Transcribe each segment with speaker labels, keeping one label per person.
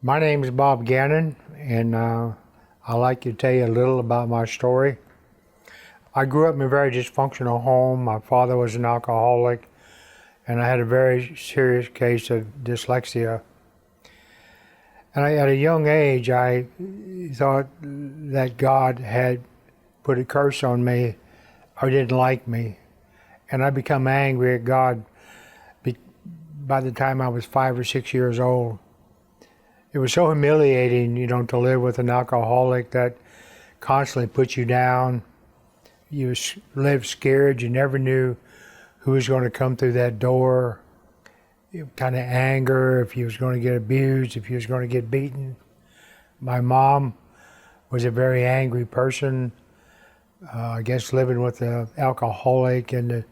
Speaker 1: My name is Bob Gannon, and I'd like to tell you a little about my story. I grew up in a very dysfunctional home. My father was an alcoholic, and I had a very serious case of dyslexia. And at a young age, I thought that God had put a curse on me or didn't like me. And I become angry at God by the time I was 5 or 6 years old. It was so humiliating, to live with an alcoholic that constantly put you down. You lived scared. You never knew who was going to come through that door. Kind of anger, if you was going to get abused, if you was going to get beaten. My mom was a very angry person. I guess living with an alcoholic and the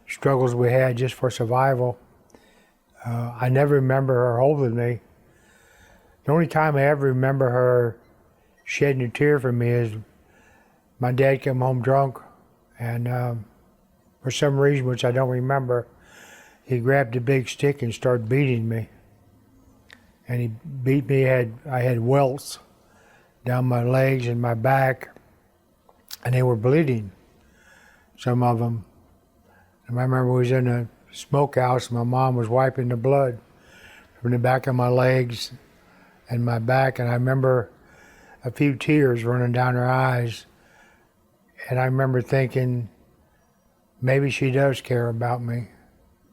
Speaker 1: struggles we had just for survival. I never remember her holding me. The only time I ever remember her shedding a tear for me is my dad came home drunk, and for some reason, which I don't remember, he grabbed a big stick and started beating me. And he beat me. I had welts down my legs and my back, and they were bleeding, some of them. And I remember we was in a smokehouse, and my mom was wiping the blood from the back of my legs and my back, and I remember a few tears running down her eyes. And I remember thinking, maybe she does care about me.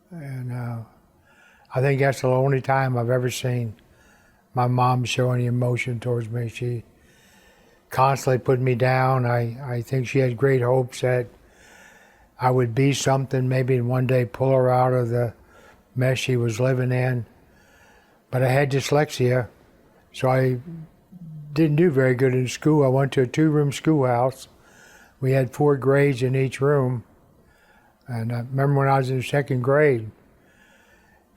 Speaker 1: And I think that's the only time I've ever seen my mom show any emotion towards me. She constantly put me down. I think she had great hopes that I would be something, maybe one day pull her out of the mess she was living in. But I had dyslexia, so I didn't do very good in school. I went to a 2-room schoolhouse. We had 4 grades in each room. And I remember when I was in the 2nd grade,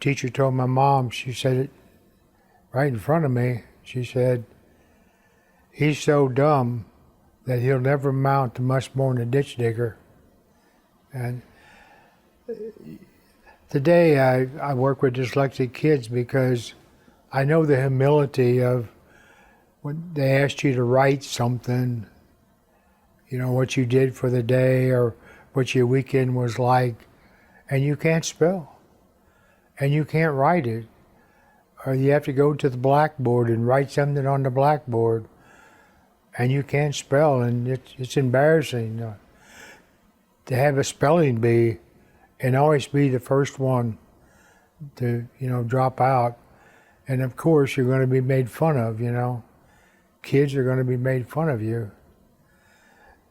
Speaker 1: teacher told my mom, she said it right in front of me, she said, "He's so dumb that he'll never amount to much more than a ditch digger." And today I work with dyslexic kids because I know the humility of when they asked you to write something, what you did for the day or what your weekend was like, and you can't spell, and you can't write it, or you have to go to the blackboard and write something on the blackboard, and you can't spell, and it's embarrassing to have a spelling bee and always be the first one to, drop out. And of course, you're going to be made fun of, Kids are going to be made fun of you.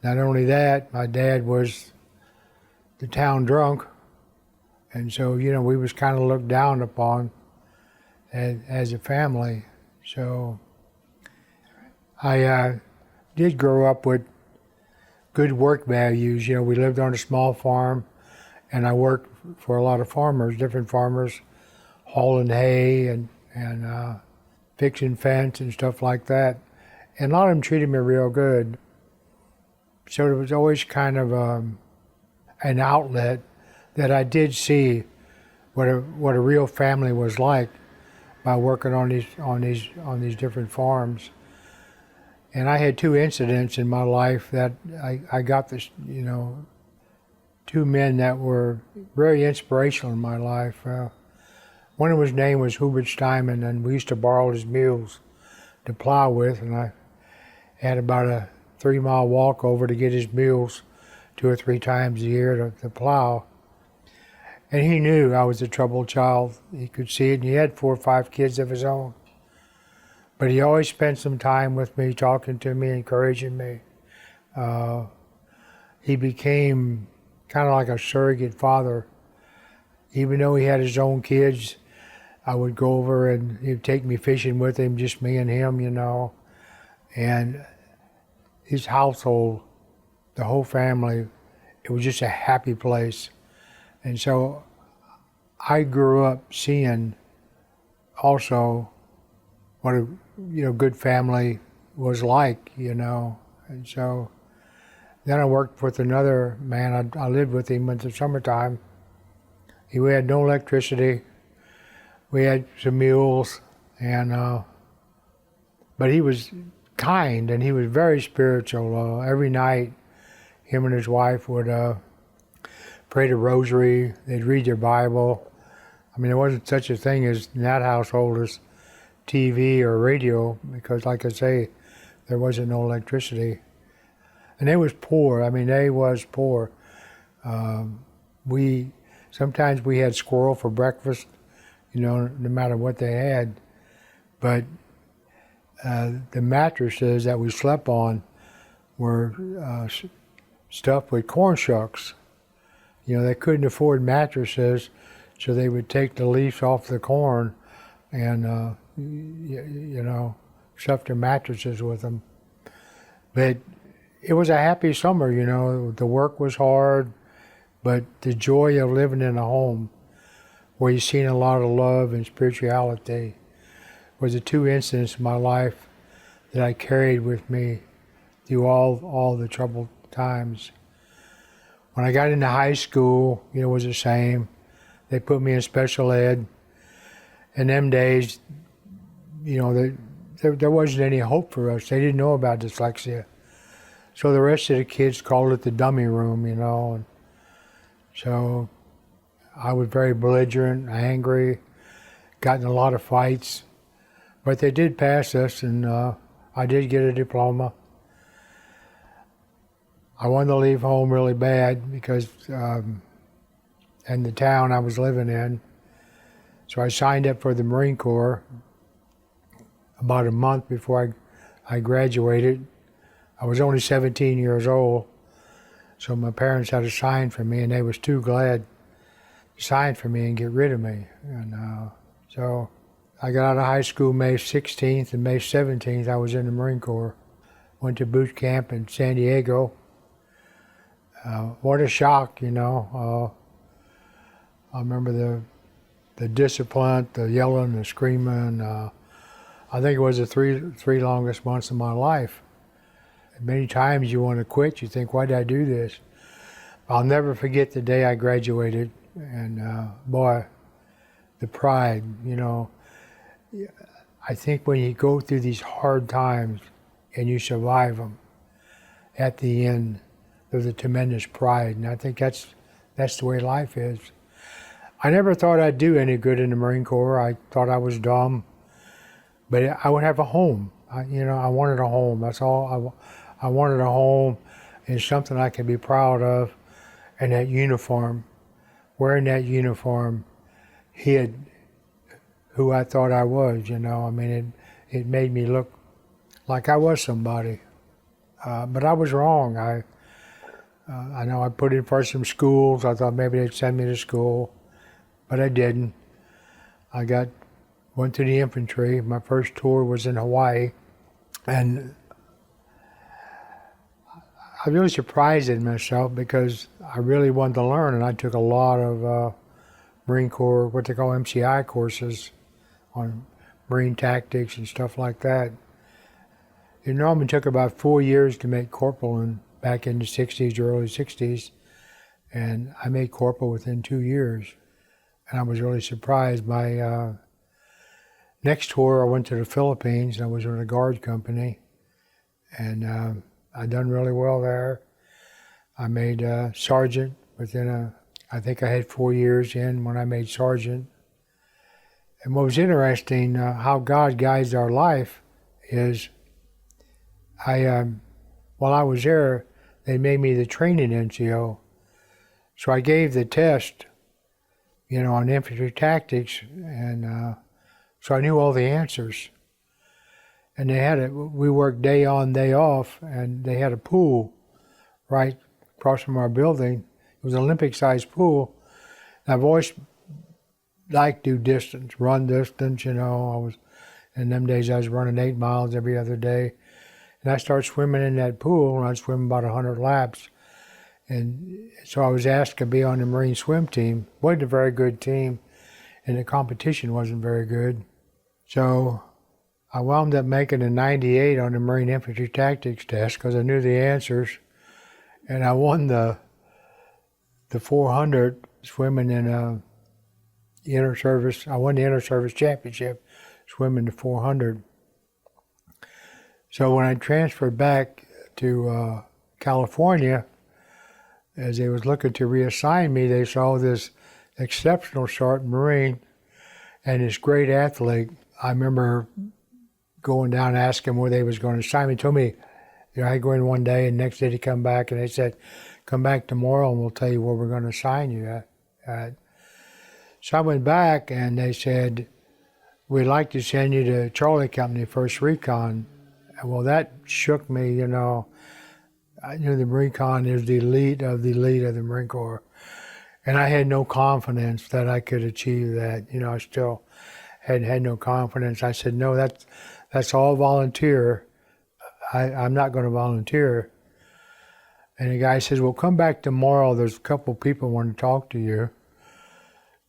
Speaker 1: Not only that, my dad was the town drunk, and so, we was kind of looked down upon as a family. So I did grow up with good work values. We lived on a small farm, and I worked for a lot of farmers, different farmers, hauling hay and fixing fence and stuff like that. And a lot of them treated me real good. So it was always kind of an outlet that I did see what a real family was like by working on these different farms. And I had 2 incidents in my life that I got this, 2 men that were very inspirational in my life. One of his name was Hubert Steinman, and we used to borrow his mules to plow with, and I had about a 3-mile walk over to get his mules 2 or 3 times a year to plow. And he knew I was a troubled child. He could see it, and he had 4 or 5 kids of his own. But he always spent some time with me, talking to me, encouraging me. He became kind of like a surrogate father. Even though he had his own kids, I would go over and he'd take me fishing with him, just me and him, And his household, the whole family, it was just a happy place. And so I grew up seeing also what a good family was like, And so then I worked with another man. I lived with him in the summertime. We had no electricity. We had some mules, and But he was kind, and he was very spiritual. Every night, him and his wife would pray the rosary. They'd read their Bible. I mean, there wasn't such a thing as in that household as TV or radio, because, like I say, there wasn't no electricity. And they was poor. I mean, they was poor. Sometimes we had squirrel for breakfast, no matter what they had. But the mattresses that we slept on were stuffed with corn shucks. They couldn't afford mattresses, so they would take the leaves off the corn and, stuff their mattresses with them. But it was a happy summer, The work was hard, but the joy of living in a home where you've seen a lot of love and spirituality was the two incidents in my life that I carried with me through all the troubled times. When I got into high school, it was the same. They put me in special ed. In them days, there wasn't any hope for us. They didn't know about dyslexia. So the rest of the kids called it the dummy room, And so I was very belligerent, angry, got in a lot of fights. But they did pass us, and I did get a diploma. I wanted to leave home really bad because in the town I was living in. So I signed up for the Marine Corps about a month before I graduated. I was only 17 years old, so my parents had to sign for me, and they was too glad to sign for me and get rid of me. And so I got out of high school May 16th, and May 17th I was in the Marine Corps. Went to boot camp in San Diego. What a shock, I remember the discipline, the yelling, the screaming. I think it was the three longest months of my life. Many times you want to quit. You think, why did I do this? I'll never forget the day I graduated, and boy, the pride, I think when you go through these hard times and you survive them, at the end, there's a tremendous pride, and I think that's the way life is. I never thought I'd do any good in the Marine Corps. I thought I was dumb, but I would have a home. I wanted a home. That's all. I wanted a home and something I could be proud of, and that uniform. Wearing that uniform hid who I thought I was, it made me look like I was somebody. But I was wrong. I know I put in for some schools. I thought maybe they'd send me to school, but I didn't. Went to the infantry. My first tour was in Hawaii, and I was really surprised at myself because I really wanted to learn, and I took a lot of Marine Corps, what they call MCI courses on Marine tactics and stuff like that. It normally took about 4 years to make corporal back in the 60s, early 60s, and I made corporal within 2 years. And I was really surprised. My next tour, I went to the Philippines, and I was with a guard company, and I done really well there. I made sergeant I think I had 4 years in when I made sergeant. And what was interesting, how God guides our life, is while I was there, they made me the training NCO. So I gave the test, on infantry tactics, and so I knew all the answers. And we worked day on, day off, and they had a pool right across from our building. It was an Olympic-sized pool. And I've always liked to do distance, run distance, in them days I was running 8 miles every other day. And I started swimming in that pool, and I'd swim about 100 laps. And so I was asked to be on the Marine swim team. It wasn't a very good team, and the competition wasn't very good. So I wound up making a 98 on the Marine Infantry Tactics test because I knew the answers. And I won the 400 swimming in the inter-service. I won the inter-service championship swimming the 400. So when I transferred back to California, as they was looking to reassign me, they saw this exceptional Sergeant Marine and this great athlete. I remember going down and asking where they was going to assign me. They told me, I go in one day and next day they come back and they said, come back tomorrow and we'll tell you where we're going to assign you at. So I went back and they said, we'd like to send you to Charlie Company, 1st Recon. Well, that shook me, I knew the Recon is the elite of the Marine Corps. And I had no confidence that I could achieve that. I still had no confidence. I said, no, that's all volunteer. I'm not going to volunteer. And the guy says, well, come back tomorrow. There's a couple people want to talk to you.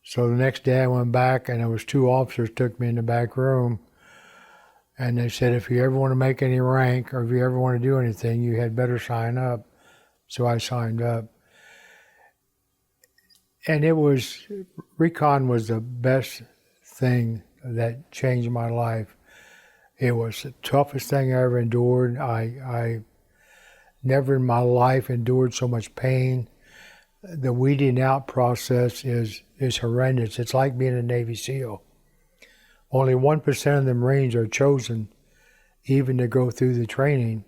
Speaker 1: So the next day I went back and there was 2 officers took me in the back room. And they said, if you ever want to make any rank or if you ever want to do anything, you had better sign up. So I signed up. And Recon was the best thing that changed my life. It was the toughest thing I ever endured. I never in my life endured so much pain. The weeding out process is horrendous. It's like being a Navy SEAL. Only 1% of the Marines are chosen even to go through the training,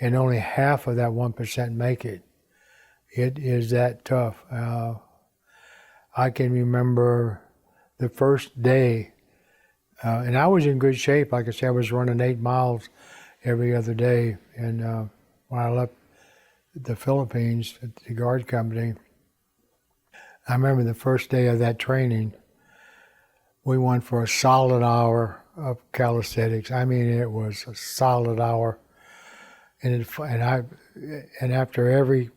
Speaker 1: and only half of that 1% make it. It is that tough. I can remember the first day, and I was in good shape. Like I said, I was running 8 miles every other day. And when I left the Philippines at the guard company, I remember the first day of that training, we went for a solid hour of calisthenics. I mean, it was a solid hour. And after every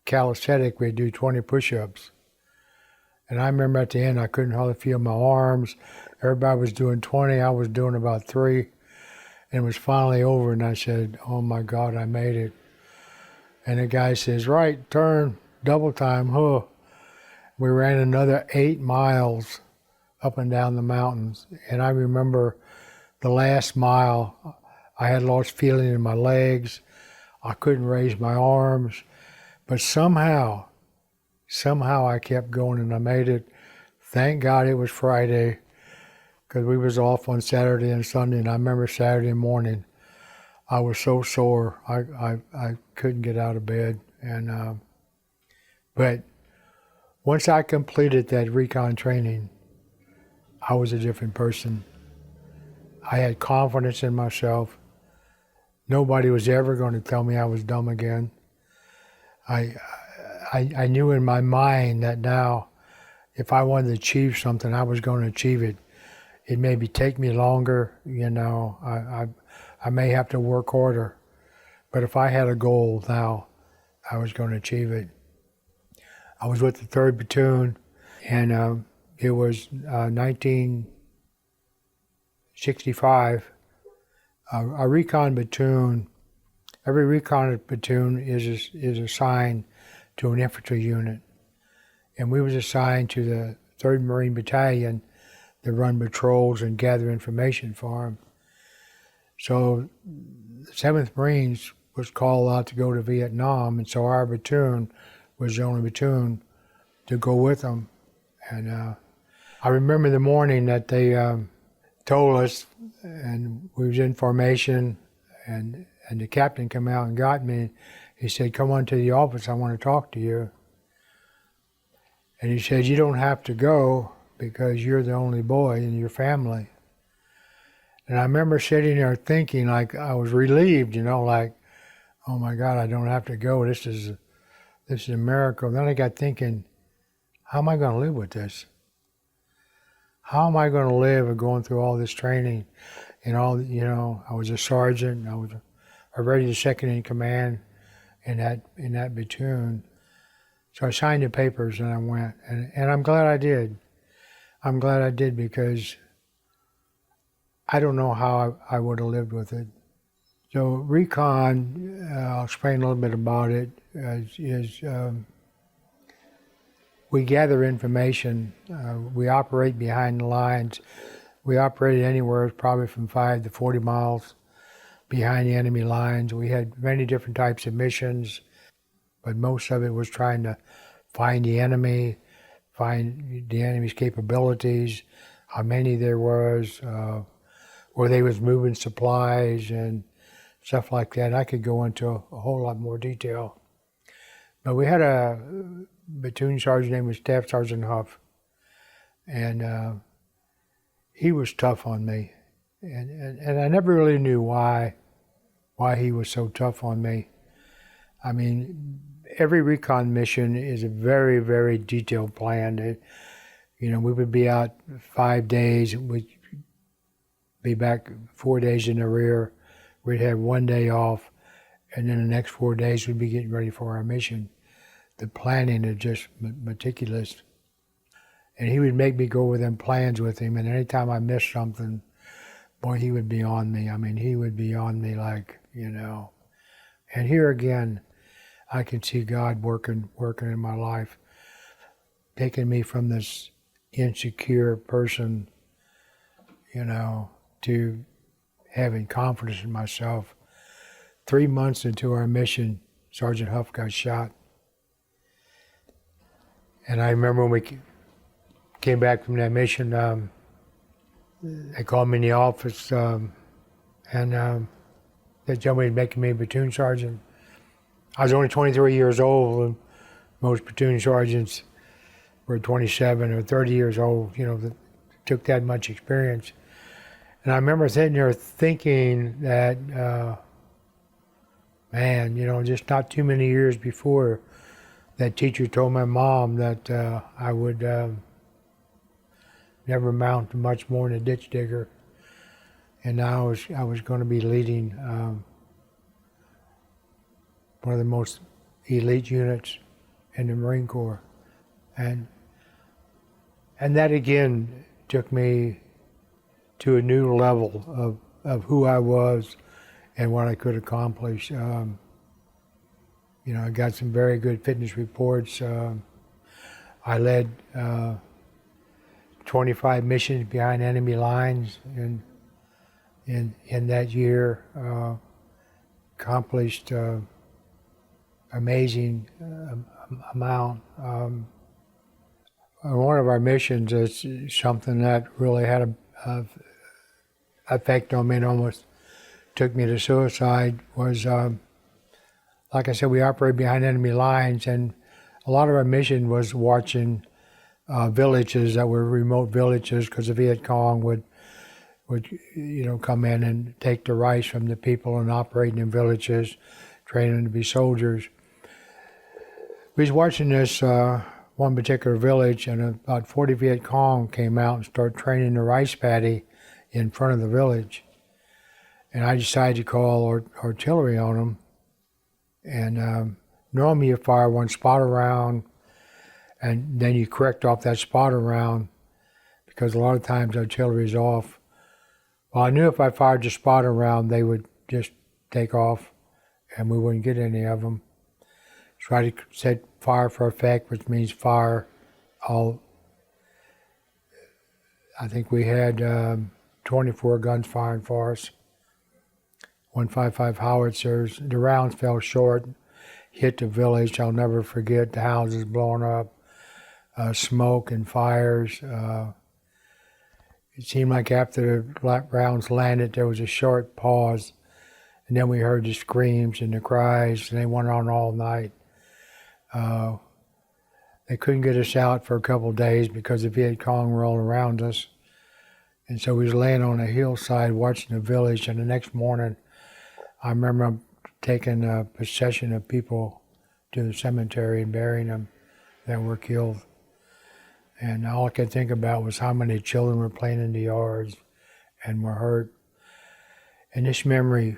Speaker 1: calisthenic, we'd do 20 push-ups. And I remember at the end, I couldn't hardly feel my arms. Everybody was doing 20. I was doing about 3. And it was finally over, and I said, oh my God, I made it. And the guy says, right, turn, double time, huh. We ran another 8 miles up and down the mountains. And I remember the last mile, I had lost feeling in my legs. I couldn't raise my arms. But somehow I kept going and I made it. Thank God it was Friday, because we was off on Saturday and Sunday. And I remember Saturday morning, I was so sore. I couldn't get out of bed. And but once I completed that recon training, I was a different person. I had confidence in myself. Nobody was ever going to tell me I was dumb again. I knew in my mind that now, if I wanted to achieve something, I was going to achieve it. It maybe take me longer, I may have to work harder, but if I had a goal now, I was going to achieve it. I was with the 3rd Platoon, and it was 1965. A recon platoon, every recon platoon is assigned to an infantry unit. And we was assigned to the 3rd Marine Battalion to run patrols and gather information for them. So the 7th Marines was called out to go to Vietnam, and so our platoon was the only platoon to go with them. And I remember the morning that they told us, and we was in formation, and the captain came out and got me. He said, come on to the office, I want to talk to you. And he said, you don't have to go because you're the only boy in your family. And I remember sitting there thinking, like, I was relieved, like, oh my God, I don't have to go. This is a miracle. Then I got thinking, how am I going to live with this? How am I going to live and going through all this training and all, I was a sergeant. I was already the second in command in that platoon. So I signed the papers and I went, and I'm glad I did. I'm glad I did, because I don't know how I would have lived with it. So Recon, I'll explain a little bit about it, is we gather information. We operate behind the lines. We operate anywhere probably from 5 to 40 miles behind the enemy lines. We had many different types of missions, but most of it was trying to find the enemy, find the enemy's capabilities, how many there was, where they was moving supplies and stuff like that. I could go into a whole lot more detail. But we had a platoon sergeant named Staff Sergeant Huff, and he was tough on me. And I never really knew why he was so tough on me. I mean, every recon mission is a very, very detailed plan. We would be out 5 days, we'd be back 4 days in the rear, we'd have 1 day off, and then the next 4 days we'd be getting ready for our mission. The planning is just meticulous. And he would make me go over them plans with him, and anytime I missed something, boy, he would be on me. I mean, he would be on me like, And here again, I can see God working in my life, taking me from this insecure person, to having confidence in myself. 3 months into our mission, Sergeant Huff got shot. And I remember when we came back from that mission, they called me in the office, and they told me making me a platoon sergeant. I was only 23 years old, and most platoon sergeants were 27 or 30 years old, that took that much experience. And I remember sitting there thinking that, just not too many years before, that teacher told my mom that I would never amount to much more than a ditch digger. And now I was going to be leading one of the most elite units in the Marine Corps. And that again took me to a new level of who I was and what I could accomplish. I got some very good fitness reports. I led 25 missions behind enemy lines in that year. Accomplished amazing amount. One of our missions is something that really had a effect on me and almost took me to suicide. Was like I said, we operated behind enemy lines, and a lot of our mission was watching villages that were remote villages, because the Viet Cong would come in and take the rice from the people and operating in villages, training them to be soldiers. We was watching this one particular village, and about 40 Viet Cong came out and started training the rice paddy in front of the village. And I decided to call artillery on them. And normally you fire one spotter round, and then you correct off that spotter round, because a lot of times artillery is off. Well, I knew if I fired the spotter round, they would just take off, and we wouldn't get any of them. So I set fire for effect, which means fire all. I think we had 24 guns firing for us. 155 howitzers. The rounds fell short, hit the village. I'll never forget the houses blowing up, smoke and fires. It seemed like after the rounds landed, there was a short pause, and then we heard the screams and the cries, and they went on all night. They couldn't get us out for a couple of days because the Viet Cong were all around us. And so we was laying on a hillside watching the village, and the next morning, I remember taking possession of people to the cemetery and burying them that were killed. And all I could think about was how many children were playing in the yards and were hurt. And this memory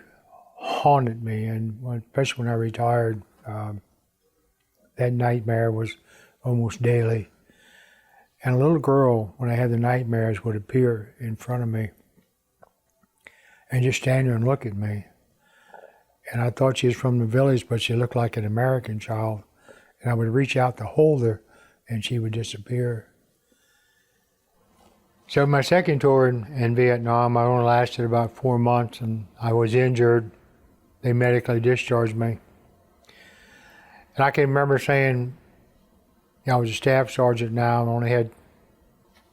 Speaker 1: haunted me, and especially when I retired, that nightmare was almost daily. And a little girl, when I had the nightmares, would appear in front of me and just stand there and look at me. And I thought she was from the village, but she looked like an American child. And I would reach out to hold her, and she would disappear. So my second tour in Vietnam, I only lasted about 4 months, and I was injured. They medically discharged me. And I can remember saying, I was a staff sergeant now, and only had,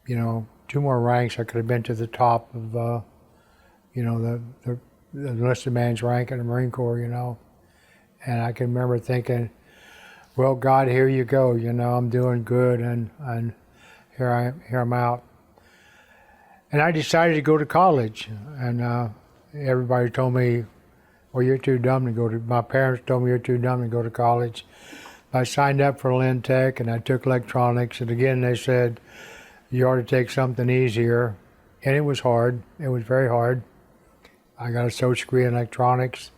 Speaker 1: 2 more ranks. I could have been to the top of, the enlisted man's rank in the Marine Corps, And I can remember thinking, well, God, here you go. I'm doing good, and here I'm out. And I decided to go to college, and everybody told me, well, you're too dumb to go to, my parents told me you're too dumb to go to college. I signed up for Lynn Tech, and I took electronics, and again they said, you ought to take something easier. And it was hard. It was very hard. I got a associate degree in electronics.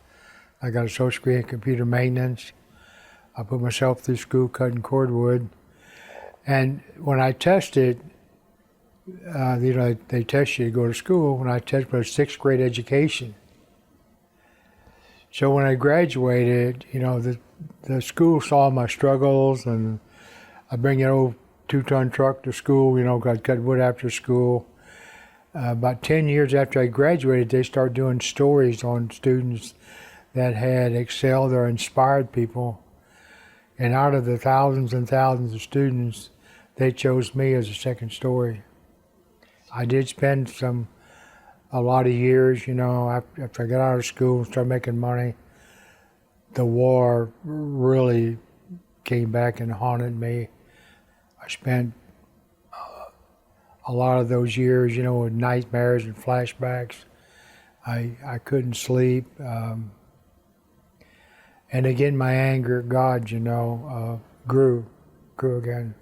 Speaker 1: I got a associate degree in computer maintenance. I put myself through school cutting cordwood. And when I tested, they test you to go to school. When I tested for a 6th grade education. So when I graduated, the school saw my struggles, and I bring an old 2-ton truck to school, I'd cut wood after school. About 10 years after I graduated, they started doing stories on students that had excelled or inspired people. And out of the thousands and thousands of students, they chose me as a second story. I did spend a lot of years, after I got out of school and started making money. The war really came back and haunted me. I spent a lot of those years, with nightmares and flashbacks. I couldn't sleep. And again, my anger at God, grew again.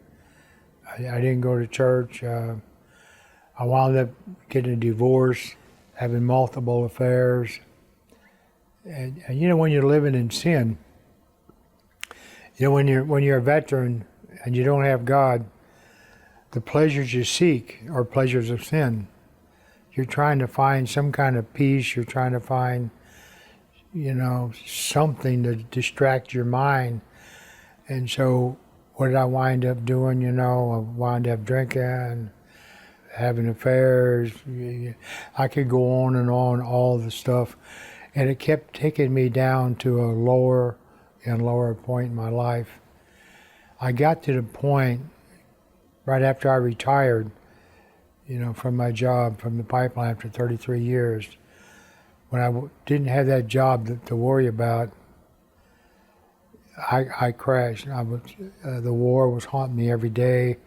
Speaker 1: I didn't go to church. I wound up getting a divorce, having multiple affairs. And when you're living in sin, when you're a veteran and you don't have God, the pleasures you seek are pleasures of sin. You're trying to find some kind of peace. You're trying to find, something to distract your mind. And so what did I wind up doing? I wound up drinking, having affairs. I could go on and on, all the stuff. And it kept taking me down to a lower and lower point in my life. I got to the point right after I retired, from my job, from the pipeline after 33 years. When I didn't have that job to worry about, I crashed. The war was haunting me every day.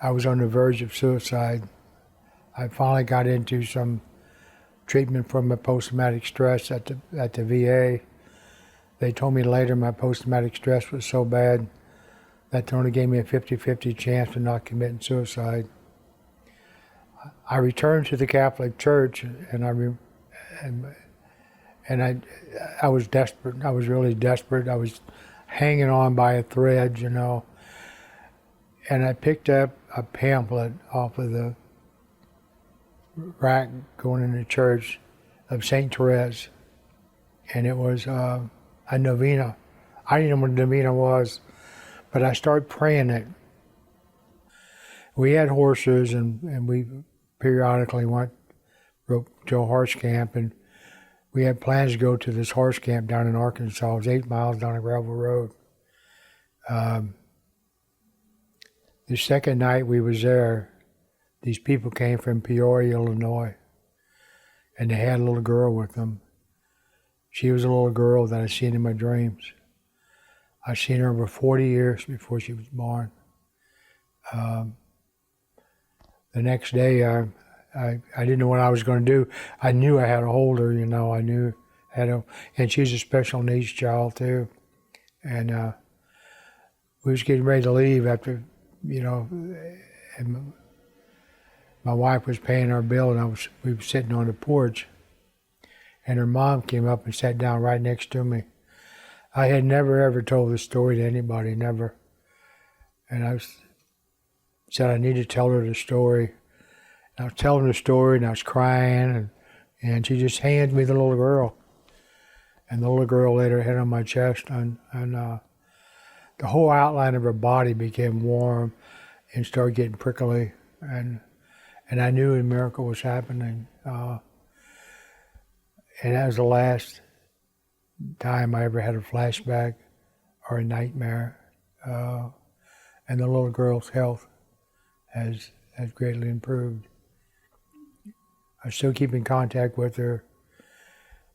Speaker 1: I was on the verge of suicide. I finally got into some treatment for my post-traumatic stress at the VA. They told me later my post-traumatic stress was so bad that they only gave me a 50-50 chance of not committing suicide. I returned to the Catholic Church, and I was desperate. I was really desperate. I was hanging on by a thread, And I picked up a pamphlet off of the rack going into church of St. Therese, and it was a novena. I didn't know what a novena was, but I started praying it. We had horses, and we periodically went to a horse camp, and we had plans to go to this horse camp down in Arkansas. It was 8 miles down a gravel road. The second night we was there, these people came from Peoria, Illinois, and they had a little girl with them. She was a little girl that I'd seen in my dreams. I'd seen her over 40 years before she was born. The next day, I didn't know what I was going to do. I knew I had to hold her, I knew and she's a special needs child too. And we was getting ready to leave after, and my wife was paying our bill, and we were sitting on the porch, and her mom came up and sat down right next to me. I had never ever told this story to anybody, never. And I said I need to tell her the story. And I was telling her the story, and I was crying, and she just handed me the little girl. And the little girl laid her head on my chest, and the whole outline of her body became warm and started getting prickly. And and I knew a miracle was happening. And that was the last time I ever had a flashback or a nightmare. And the little girl's health has greatly improved. I still keep in contact with her.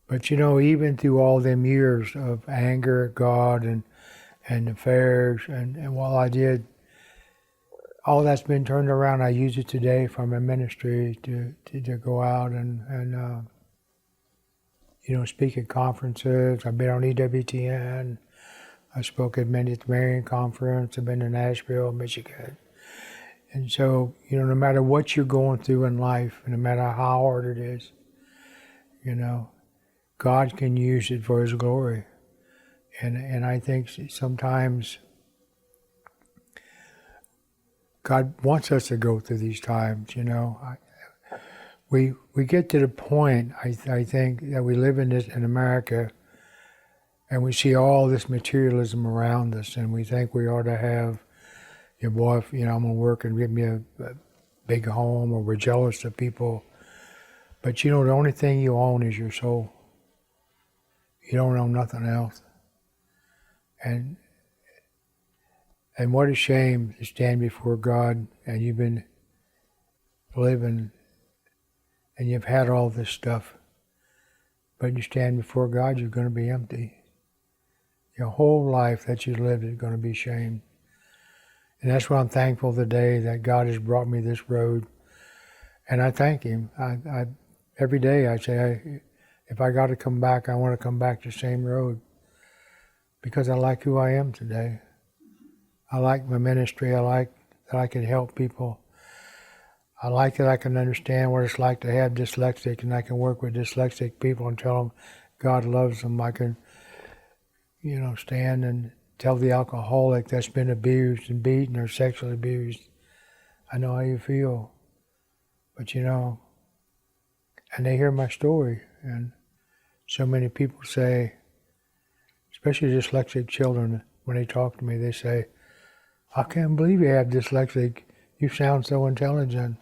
Speaker 1: But you know, even through all them years of anger at God and affairs and what I did, all that's been turned around. I use it today for my ministry to go out and you know, speak at conferences. I've been on EWTN. I spoke at Marion Conference. I've been to Nashville, Michigan. And so, you know, no matter what you're going through in life, no matter how hard it is, you know, God can use it for His glory. And I think sometimes God wants us to go through these times, you know. We get to the point, I think, that we live in America, and we see all this materialism around us, and we think we ought to have, your boy, you know, I'm going to work and give me a big home, or we're jealous of people. But you know, the only thing you own is your soul. You don't own nothing else. And what a shame to stand before God and you've been living and you've had all this stuff, but you stand before God, you're going to be empty. Your whole life that you lived is going to be shamed. And that's why I'm thankful today that God has brought me this road. And I thank Him. I every day I say, if I got to come back, I want to come back to the same road, because I like who I am today. I like my ministry. I like that I can help people. I like that I can understand what it's like to have dyslexic, and I can work with dyslexic people and tell them God loves them. I can, you know, stand and tell the alcoholic that's been abused and beaten or sexually abused, I know how you feel. But you know, and they hear my story, and so many people say, especially dyslexic children, when they talk to me, they say, I can't believe you have dyslexic. You sound so intelligent.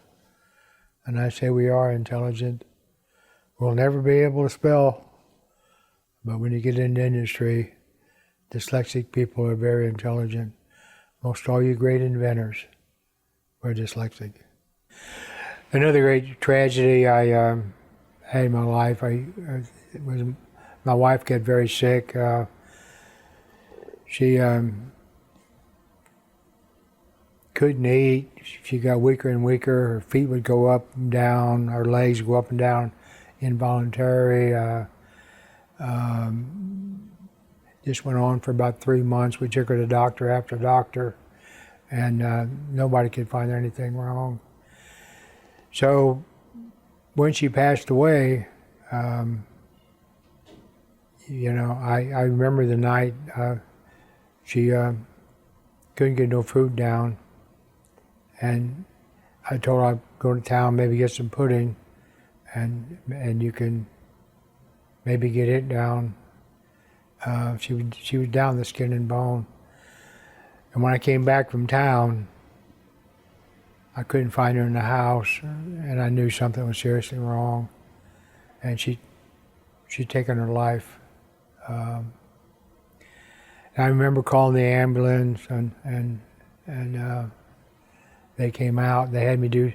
Speaker 1: And I say, we are intelligent. We'll never be able to spell, but when you get in the industry, dyslexic people are very intelligent. Most all you great inventors were dyslexic. Another great tragedy I had in my life, my wife got very sick. She couldn't eat. She got weaker and weaker. Her feet would go up and down. Her legs would go up and down involuntary. Just went on for about 3 months. We took her to doctor after doctor, and nobody could find anything wrong. So when she passed away, you know, I remember the night she couldn't get no food down, and I told her I'd go to town, maybe get some pudding, and you can maybe get it down. She was down to skin and bone. And when I came back from town, I couldn't find her in the house, and I knew something was seriously wrong, and she'd taken her life. And I remember calling the ambulance, and they came out. They had me do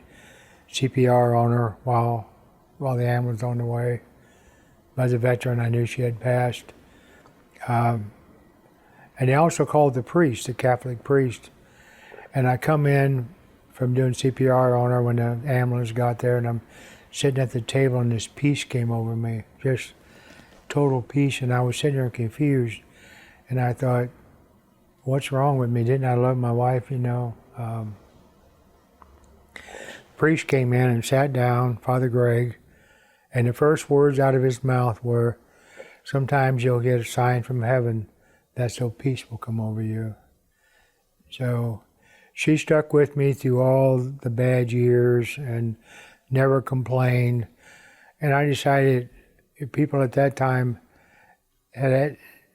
Speaker 1: CPR on her while the ambulance was on the way. As a veteran, I knew she had passed. And they also called the priest, the Catholic priest. And I come in from doing CPR on her when the ambulance got there, and I'm sitting at the table, and this peace came over me, just total peace. And I was sitting there confused, and I thought, what's wrong with me? Didn't I love my wife, you know? Priest came in and sat down, Father Greg, and the first words out of his mouth were, sometimes you'll get a sign from heaven that so peace will come over you. So she stuck with me through all the bad years and never complained. And I decided, if people at that time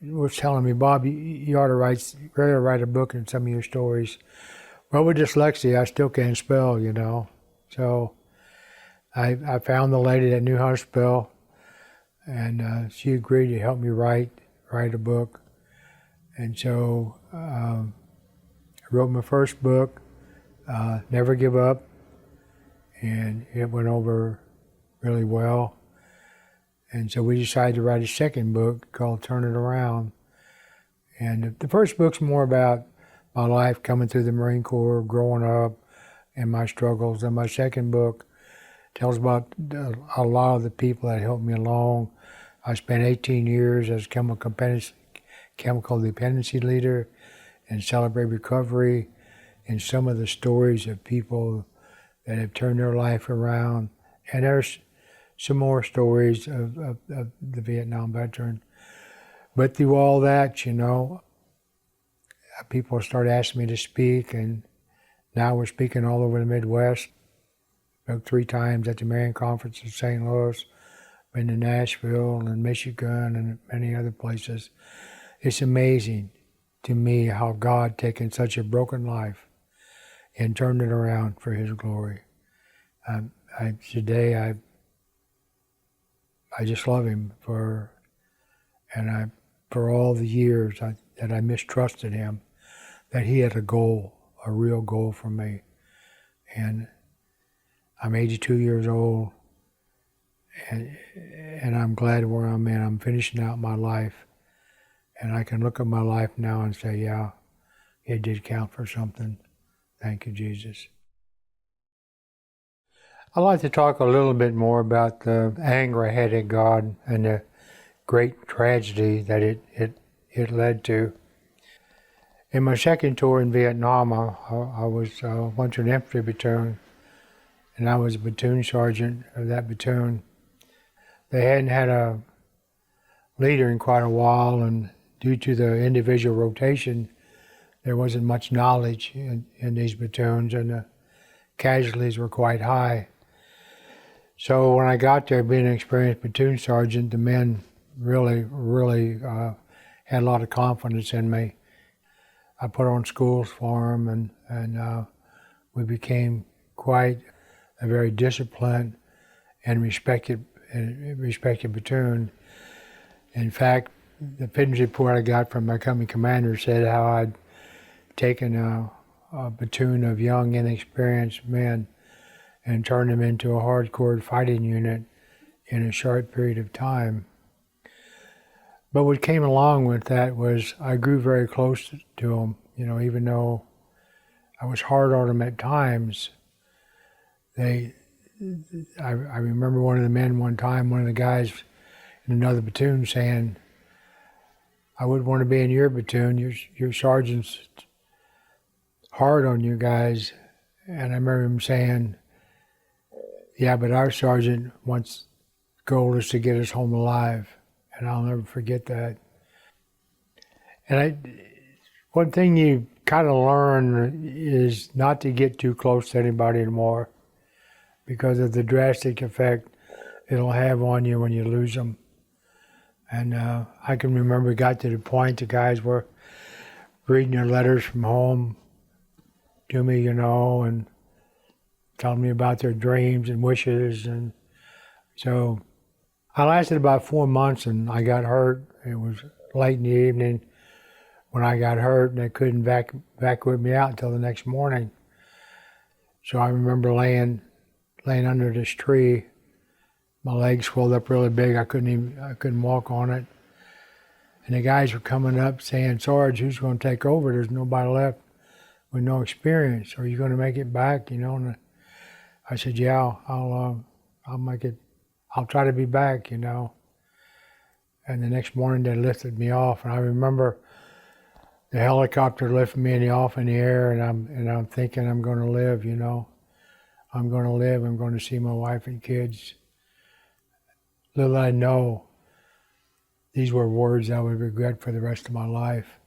Speaker 1: was telling me, Bob, you ought to write a book in some of your stories. Well, with dyslexia, I still can't spell, you know. So I found the lady that knew how to spell, and she agreed to help me write a book. And so I wrote my first book, Never Give Up, and it went over really well. And so we decided to write a second book called Turn It Around. And the first book's more about my life coming through the Marine Corps, growing up, and my struggles. And my second book tells about a lot of the people that helped me along. I spent 18 years as chemical dependency leader and Celebrate Recovery, and some of the stories of people that have turned their life around. And there's some more stories of the Vietnam veteran. But through all that, you know, people started asking me to speak, and now we're speaking all over the Midwest. Spoke 3 times at the Marion Conference in St. Louis, been to Nashville and Michigan and many other places. It's amazing to me how God taken such a broken life and turned it around for His glory. Today I just love Him for all the years that I mistrusted Him, that He had a goal, a real goal for me. And I'm 82 years old, and I'm glad where I'm at. I'm finishing out my life, and I can look at my life now and say, yeah, it did count for something. Thank you, Jesus. I'd like to talk a little bit more about the anger I had at God and the great tragedy that it led to. In my second tour in Vietnam, I went to an infantry platoon, and I was a platoon sergeant of that platoon. They hadn't had a leader in quite a while, and due to the individual rotation, there wasn't much knowledge in these platoons, and the casualties were quite high. So when I got there, being an experienced platoon sergeant, the men really had a lot of confidence in me. I put on schools for them, and we became quite a very disciplined and respected platoon. In fact, the fitness report I got from my company commander said how I'd taken a platoon of young, inexperienced men and turned them into a hardcore fighting unit in a short period of time. But what came along with that was I grew very close to them. You know, even though I was hard on them at times, I remember one of the men one time, one of the guys in another platoon saying, I wouldn't want to be in your platoon, your sergeant's hard on you guys. And I remember him saying, yeah, but our sergeant wants goal is to get us home alive. And I'll never forget that. And one thing you kind of learn is not to get too close to anybody anymore because of the drastic effect it'll have on you when you lose them. And I can remember it got to the point the guys were reading their letters from home to me, you know, and telling me about their dreams and wishes. And so I lasted about 4 months, and I got hurt. It was late in the evening when I got hurt, and they couldn't evacuate me out until the next morning. So I remember laying under this tree. My legs swelled up really big. I couldn't walk on it. And the guys were coming up saying, Sarge, who's going to take over? There's nobody left with no experience. Are you going to make it back? You know, and I said, yeah, I'll make it. I'll try to be back, you know. And the next morning they lifted me off, and I remember the helicopter lifted me off in the air, and I'm thinking I'm going to live, you know. I'm going to live. I'm going to see my wife and kids. Little I know, these were words I would regret for the rest of my life.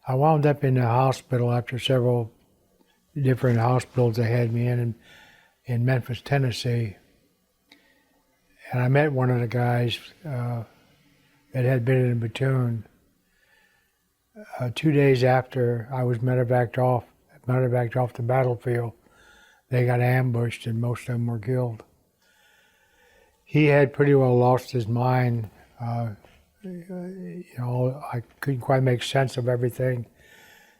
Speaker 1: I wound up in the hospital after several different hospitals they had me in Memphis, Tennessee. And I met one of the guys that had been in a platoon. 2 days after I was medevaced off the battlefield, they got ambushed and most of them were killed. he had pretty well lost his mind. I couldn't quite make sense of everything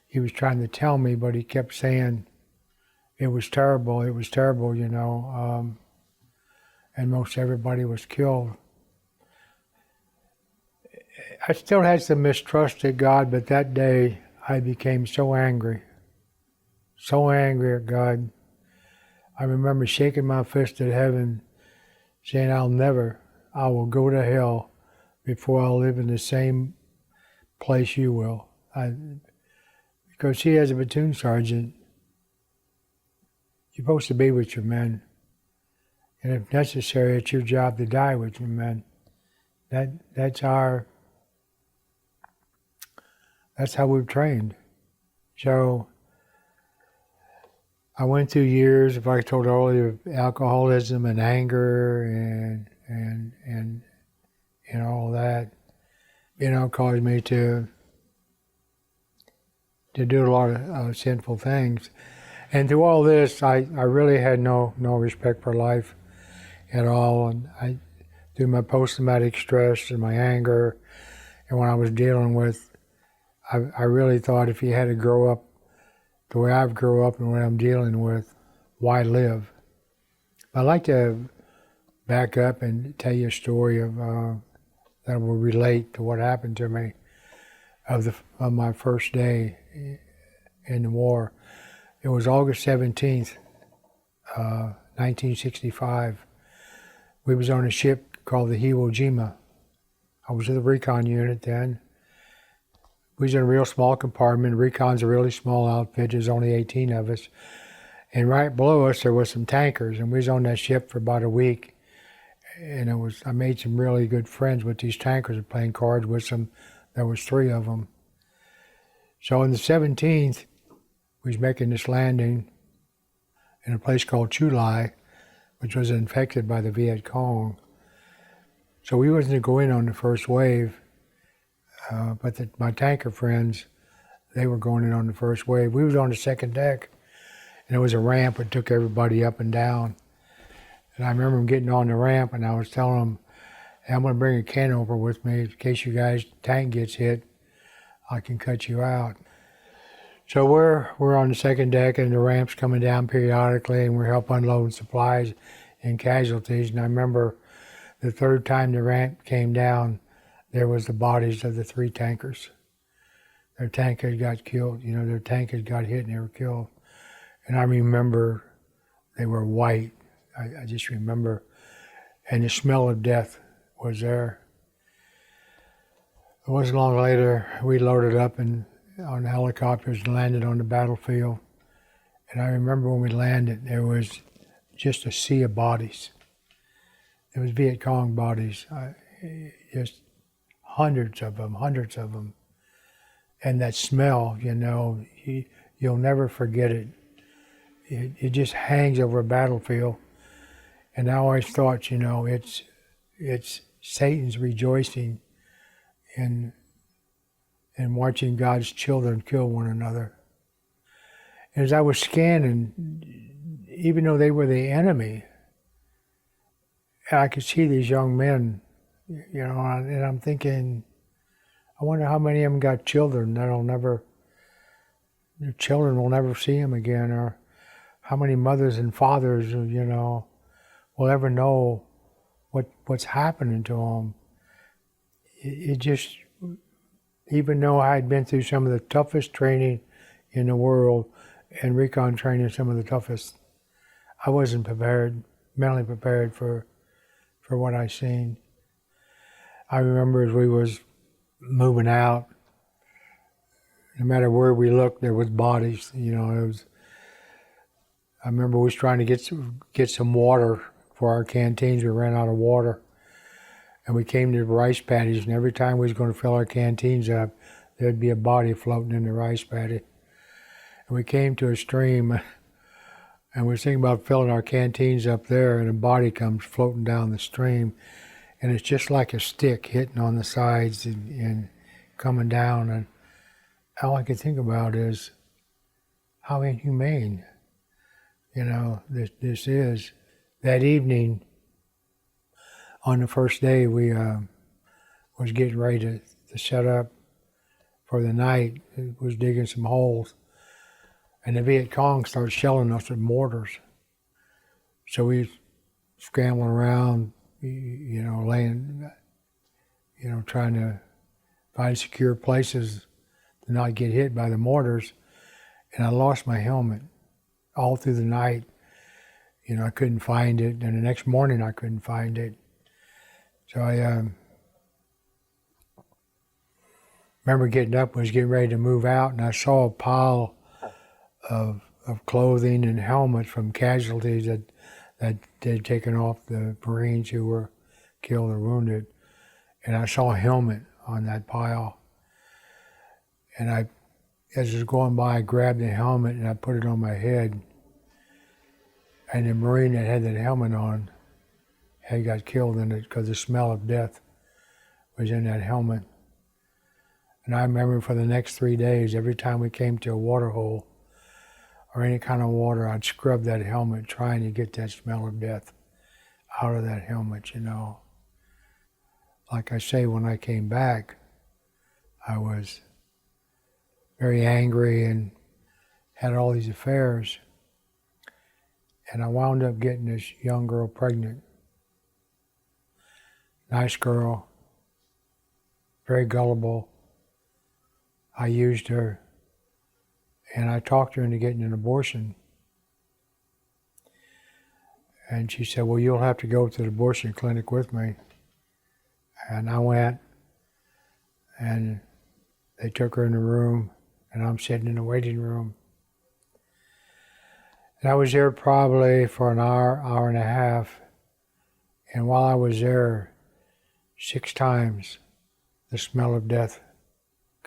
Speaker 1: he was trying to tell me, but he kept saying it was terrible, and most everybody was killed. I still had some mistrust of God, but that day I became so angry at God. I remember shaking my fist at heaven, saying, I will go to hell before I'll live in the same place you will. Because he, as a platoon sergeant, you're supposed to be with your men. And if necessary, it's your job to die with your men. That's how we've trained. So I went through years, if I told earlier, of alcoholism and anger and all that, caused me to do a lot of sinful things. And through all this, I really had no respect for life at all. And through my post-traumatic stress and my anger, and when I was dealing with, I really thought if you had to grow up the way I've grown up and what I'm dealing with, why live? I'd like to back up and tell you a story of that will relate to what happened to me of my first day in the war. It was August 17th, 1965. We was on a ship called the Iwo Jima. I was in the Recon unit then. We was in a real small compartment. Recon's a really small outfit. There's only 18 of us. And right below us, there was some tankers. And we was on that ship for about a week. And I made some really good friends with these tankers, playing cards with them. There was 3 of them. So on the 17th, we was making this landing in a place called Chulai, which was infected by the Viet Cong. So we wasn't to go in on the first wave. But my tanker friends, they were going in on the first wave. We was on the second deck, and there was a ramp that took everybody up and down. And I remember them getting on the ramp, and I was telling them, hey, I'm going to bring a can over with me in case you guys' tank gets hit. I can cut you out. So we're on the second deck, and the ramp's coming down periodically, and we're helping unload supplies and casualties. And I remember the third time the ramp came down, there was the bodies of the 3 tankers. Their tankers got killed, their tankers got hit and they were killed. And I remember they were white. I just remember. And the smell of death was there. It wasn't long later, we loaded up on helicopters and landed on the battlefield. And I remember when we landed, there was just a sea of bodies. There was Viet Cong bodies, just hundreds of them. And that smell, you'll never forget it. It just hangs over a battlefield. And I always thought, it's Satan's rejoicing in watching God's children kill one another. As I was scanning, even though they were the enemy, I could see these young men, and I'm thinking, I wonder how many of them got children their children will never see them again, or how many mothers and fathers, will ever know what's happening to them. It just, even though I had been through some of the toughest training in the world, and recon training some of the toughest, I wasn't mentally prepared for what I seen. I remember as we was moving out, no matter where we looked, there was bodies. I remember we was trying to get some water for our canteens. We ran out of water, and we came to the rice paddies. And every time we was going to fill our canteens up, there'd be a body floating in the rice paddy. And we came to a stream, and we were thinking about filling our canteens up there, and a body comes floating down the stream. And it's just like a stick hitting on the sides and coming down. And all I could think about is how inhumane, this is. That evening, On the first day, we was getting ready to set up for the night. It was digging some holes, and the Viet Cong started shelling us with mortars. So we scrambling around, laying, trying to find secure places to not get hit by the mortars. And I lost my helmet all through the night. I couldn't find it, and the next morning I couldn't find it. So I remember getting up, was getting ready to move out, and I saw a pile of clothing and helmets from casualties that they'd taken off the Marines who were killed or wounded. And I saw a helmet on that pile. And as I was going by, I grabbed the helmet and I put it on my head. And the Marine that had that helmet on had got killed in it because the smell of death was in that helmet. And I remember for the next 3 days, every time we came to a water hole or any kind of water, I'd scrub that helmet trying to get that smell of death out of that helmet, Like I say, when I came back, I was very angry and had all these affairs. And I wound up getting this young girl pregnant. Nice girl, very gullible. I used her, and I talked her into getting an abortion. And she said, well, you'll have to go to the abortion clinic with me. And I went, and they took her in the room, and I'm sitting in the waiting room. And I was there probably for an hour, hour and a half. And while I was there, 6 times the smell of death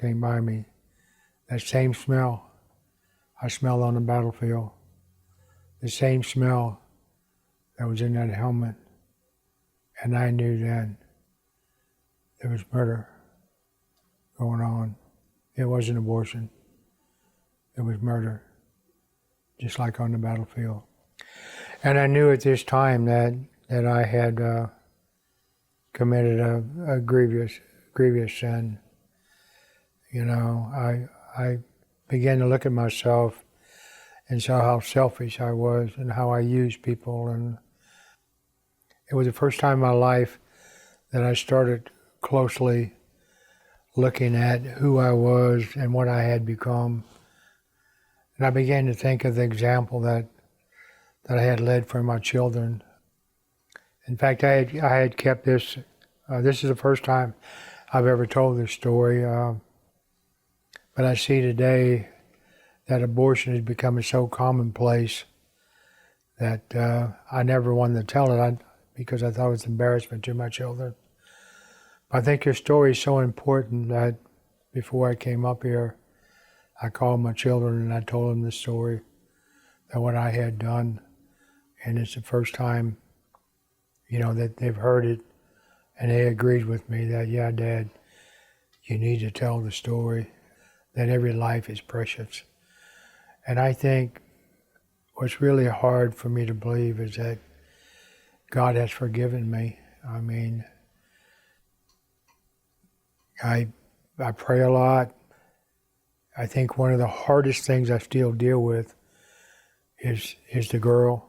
Speaker 1: came by me. That same smell I smelled on the battlefield. The same smell that was in that helmet. And I knew then there was murder going on. It wasn't abortion. It was murder, just like on the battlefield. And I knew at this time that I had committed a grievous sin. I began to look at myself and saw how selfish I was and how I used people. And it was the first time in my life that I started closely looking at who I was and what I had become. And I began to think of the example that I had led for my children. In fact, I had kept this. This is the first time I've ever told this story. But I see today that abortion is becoming so commonplace that I never wanted to tell it because I thought it was embarrassment to my children. I think your story is so important that before I came up here, I called my children and I told them the story, that what I had done. And it's the first time, that they've heard it, and they agreed with me that, yeah, Dad, you need to tell the story, that every life is precious. And I think what's really hard for me to believe is that God has forgiven me. I mean, I pray a lot. I think one of the hardest things I still deal with is the girl.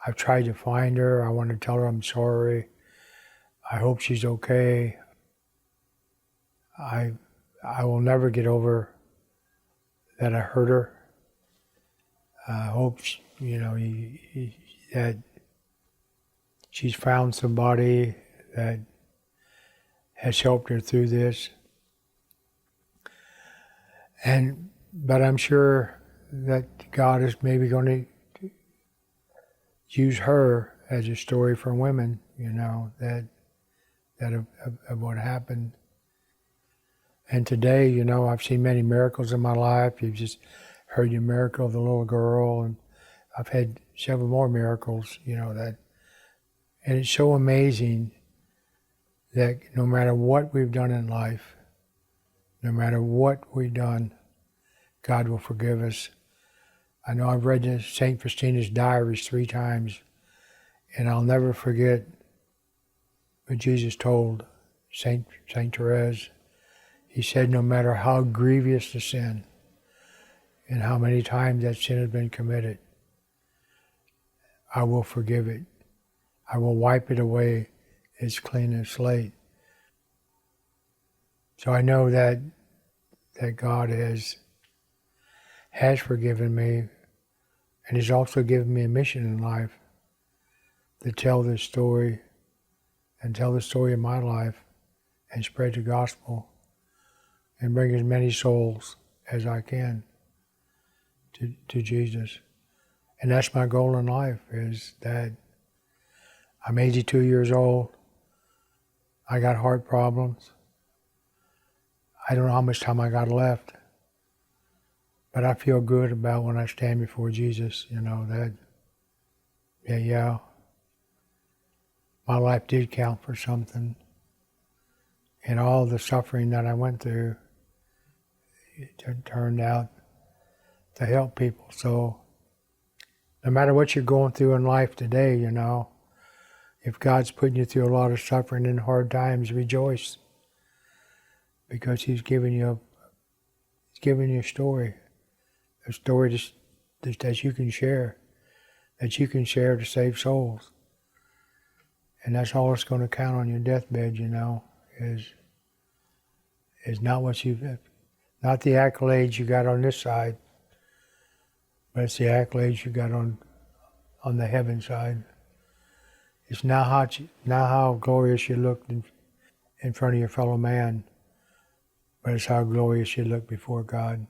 Speaker 1: I've tried to find her. I want to tell her I'm sorry. I hope she's okay. I will never get over that I hurt her. I hope, that she's found somebody that has helped her through this. But I'm sure that God is maybe going to use her as a story for women, that of what happened. And today, I've seen many miracles in my life. You've just heard the miracle of the little girl, and I've had several more miracles, and it's so amazing that no matter what we've done in life, no matter what we've done, God will forgive us. I know I've read St. Faustina's diaries 3 times, and I'll never forget But Jesus told Saint Therese, he said, no matter how grievous the sin and how many times that sin has been committed, I will forgive it. I will wipe it away as clean as slate. So I know that God has forgiven me, and He's also given me a mission in life to tell this story and tell the story of my life and spread the gospel and bring as many souls as I can to Jesus. And that's my goal in life, is that I'm 82 years old. I got heart problems. I don't know how much time I got left, but I feel good about when I stand before Jesus, that, my life did count for something. And all the suffering that I went through, it turned out to help people. So no matter what you're going through in life today, if God's putting you through a lot of suffering and hard times, rejoice. Because He's giving you a story that you can share, to save souls. And that's all it's going to count on your deathbed, is not not the accolades you got on this side, but it's the accolades you got on the heaven side. It's not how glorious you looked in front of your fellow man, but it's how glorious you look before God.